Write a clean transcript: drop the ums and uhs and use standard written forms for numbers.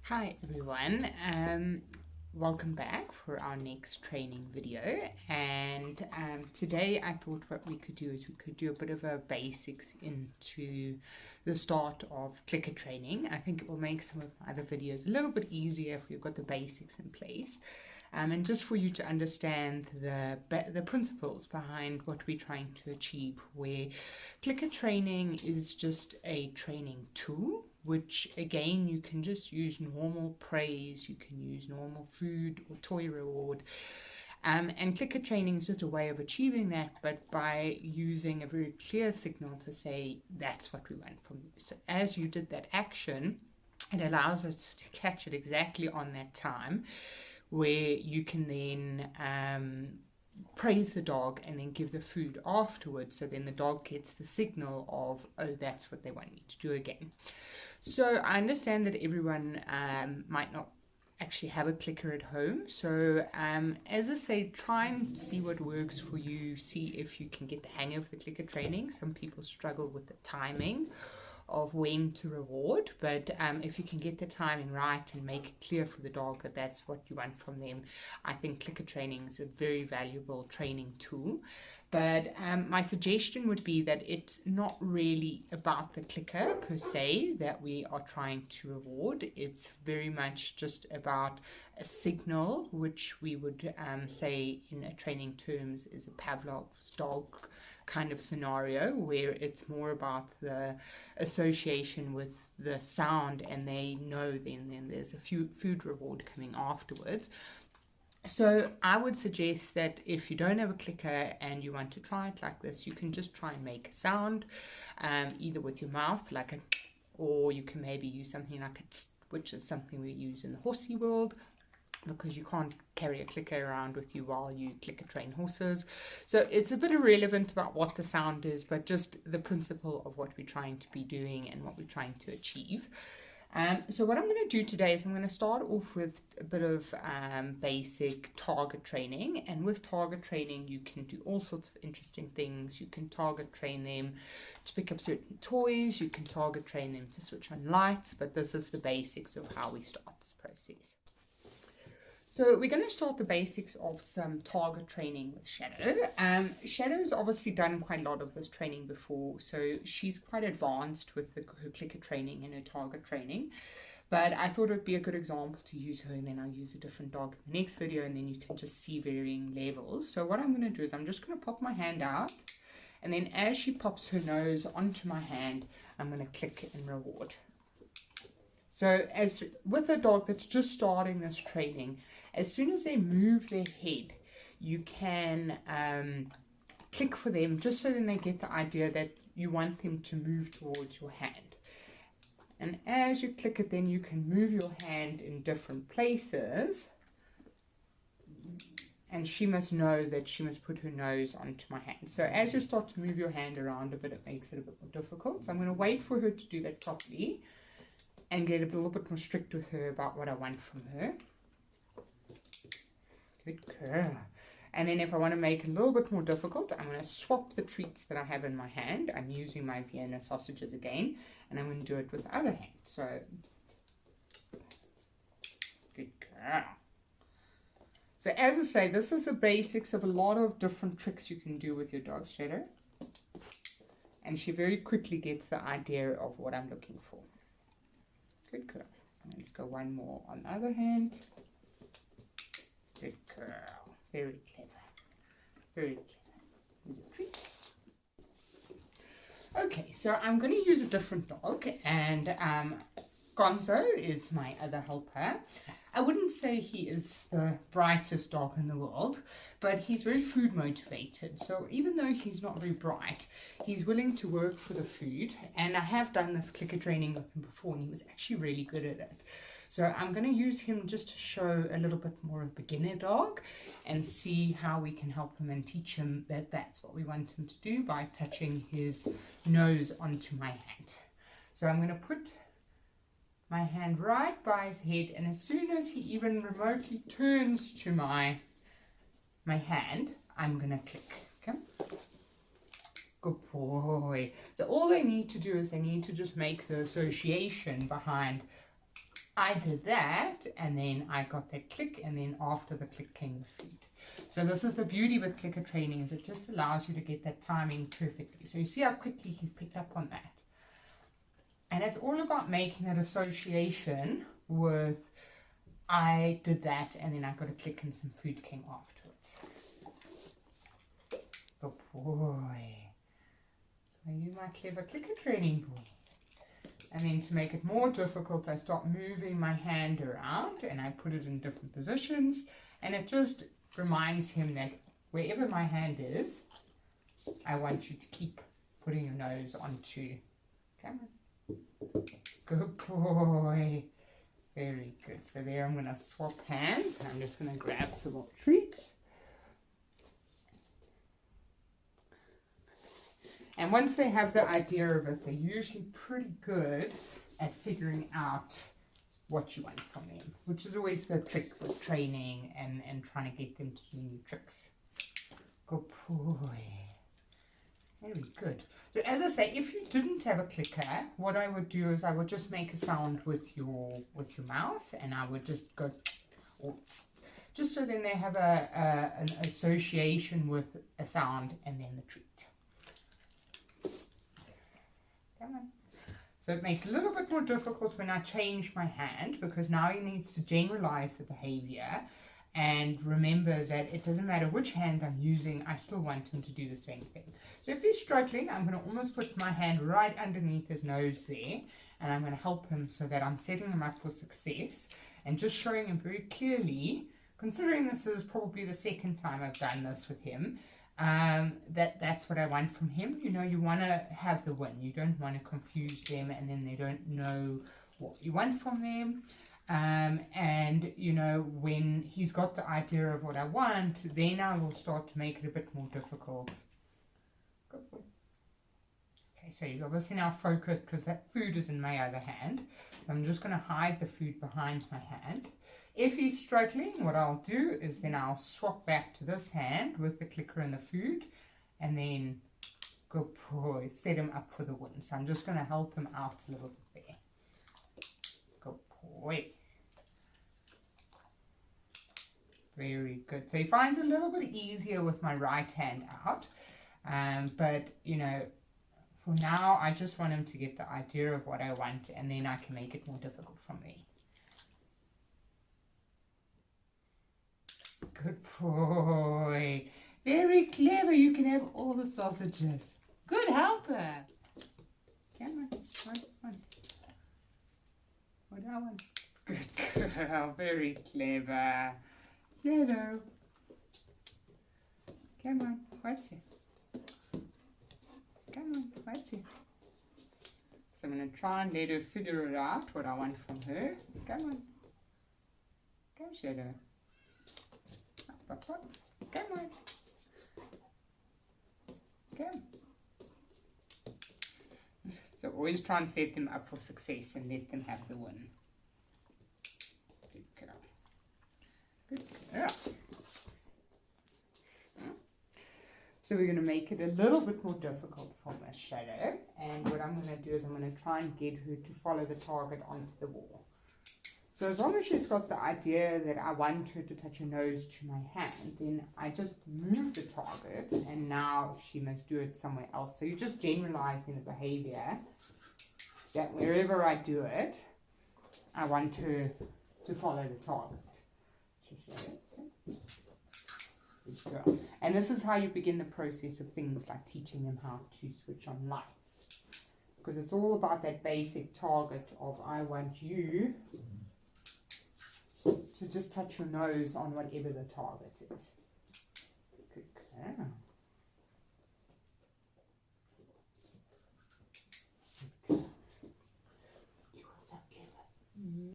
Hi everyone, welcome back for our next training video. And today I thought what we could do is we could do a bit of a basics into the start of clicker training. I think it will make some of my other videos a little bit easier if we've got the basics in place. And just for you to understand the principles behind what we're trying to achieve, where clicker training is just a training tool, which again you can just use normal praise, you can use normal food or toy reward. And clicker training is just a way of achieving that, but by using a very clear signal to say that's what we want from you. So as you did that action, it allows us to catch it exactly on that time, where you can then praise the dog and then give the food afterwards. So then the dog gets the signal of, oh, that's what they want me to do again. So I understand that everyone might not actually have a clicker at home. So as I say, try and see what works for you. See if you can get the hang of the clicker training. Some people struggle with the timing of when to reward, but if you can get the timing right and make it clear for the dog that that's what you want from them, I think clicker training is a very valuable training tool. But my suggestion would be that it's not really about the clicker per se that we are trying to reward. It's very much just about a signal, which we would say in a training terms is a Pavlov's dog kind of scenario, where it's more about the association with the sound, and they know then there's a food reward coming afterwards. So I would suggest that if you don't have a clicker and you want to try it like this, you can just try and make a sound, either with your mouth like a, or you can maybe use something like a tss, which is something we use in the horsey world, because you can't carry a clicker around with you while you clicker train horses. So it's a bit irrelevant about what the sound is, but just the principle of what we're trying to be doing and what we're trying to achieve. So what I'm going to do today is I'm going to start off with a bit of basic target training. And with target training, you can do all sorts of interesting things. You can target train them to pick up certain toys. You can target train them to switch on lights. But this is the basics of how we start this process. So we're going to start the basics of some target training with Shadow. Shadow's obviously done quite a lot of this training before, so she's quite advanced with her clicker training and her target training. But I thought it would be a good example to use her, and then I'll use a different dog in the next video, and then you can just see varying levels. So what I'm going to do is I'm just going to pop my hand out, and then as she pops her nose onto my hand, I'm going to click and reward. So as with a dog that's just starting this training, as soon as they move their head, you can click for them, just so then they get the idea that you want them to move towards your hand. And as you click it, then you can move your hand in different places. And she must know that she must put her nose onto my hand. So as you start to move your hand around a bit, it makes it a bit more difficult. So I'm going to wait for her to do that properly and get a little bit more strict with her about what I want from her. Good girl. And then if I want to make it a little bit more difficult, I'm going to swap the treats that I have in my hand. I'm using my Vienna sausages again, and I'm going to do it with the other hand. So, good girl. So as I say, this is the basics of a lot of different tricks you can do with your dog's Shadow. And she very quickly gets the idea of what I'm looking for. Good girl. And let's go one more on the other hand. Good girl. Very clever. Very clever. Here's a treat. Okay, so I'm going to use a different dog, and Gonzo is my other helper. I wouldn't say he is the brightest dog in the world, but he's very food motivated. So even though he's not very bright, he's willing to work for the food. And I have done this clicker training with him before, and he was actually really good at it. So I'm going to use him just to show a little bit more of a beginner dog and see how we can help him and teach him that that's what we want him to do by touching his nose onto my hand. So I'm going to put my hand right by his head, and as soon as he even remotely turns to my hand, I'm going to click. Okay? Good boy. So all they need to do is they need to just make the association behind I did that, and then I got that click, and then after the click came the food. So this is the beauty with clicker training, is it just allows you to get that timing perfectly. So you see how quickly he's picked up on that. And it's all about making that association with I did that, and then I got a click and some food came afterwards. Good boy. Are you my clever clicker training boy? And then to make it more difficult, I start moving my hand around and I put it in different positions, and it just reminds him that wherever my hand is, I want you to keep putting your nose onto camera. Good boy. Very good. So there I'm going to swap hands. I'm just going to grab some more treats. And once they have the idea of it, they're usually pretty good at figuring out what you want from them, which is always the trick with training and trying to get them to do new tricks. Good boy. Very good. So as I say, if you didn't have a clicker, what I would do is I would just make a sound with your mouth, and I would just go, just so then they have an association with a sound and then the treat. Come on. So it makes it a little bit more difficult when I change my hand, because now he needs to generalize the behavior and remember that it doesn't matter which hand I'm using, I still want him to do the same thing. So if he's struggling, I'm going to almost put my hand right underneath his nose there, and I'm going to help him so that I'm setting him up for success and just showing him very clearly, considering this is probably the second time I've done this with him, that's what I want from him. You know, you want to have the win. You don't want to confuse them and then they don't know what you want from them. And you know, when he's got the idea of what I want, then I will start to make it a bit more difficult. Good boy. Okay, so he's obviously now focused because that food is in my other hand. I'm just going to hide the food behind my hand. If he's struggling, what I'll do is then I'll swap back to this hand with the clicker and the food, and then, good boy, set him up for the win. So I'm just going to help him out a little bit there. Good boy. Very good. So he finds it a little bit easier with my right hand out, but you know, for now I just want him to get the idea of what I want, and then I can make it more difficult from there. Good boy. Very clever. You can have all the sausages. Good helper. Come on. What I want. Good girl. Very clever. Hello. Come on. What's it? Come on. What's it? So I'm going to try and let her figure it out, what I want from her. Come on. Come, Shadow. Come on. Come. So always try and set them up for success and let them have the win. Good girl. Good girl. So we're going to make it a little bit more difficult for Miss Shadow. And what I'm going to do is I'm going to try and get her to follow the target onto the wall. So as long as she's got the idea that I want her to touch her nose to my hand, then I just move the target and now she must do it somewhere else. So you're just generalizing the behavior that wherever I do it, I want her to follow the target. Good girl. And this is how you begin the process of things like teaching them how to switch on lights. Because it's all about that basic target of I want you to just touch your nose on whatever the target is. Good girl.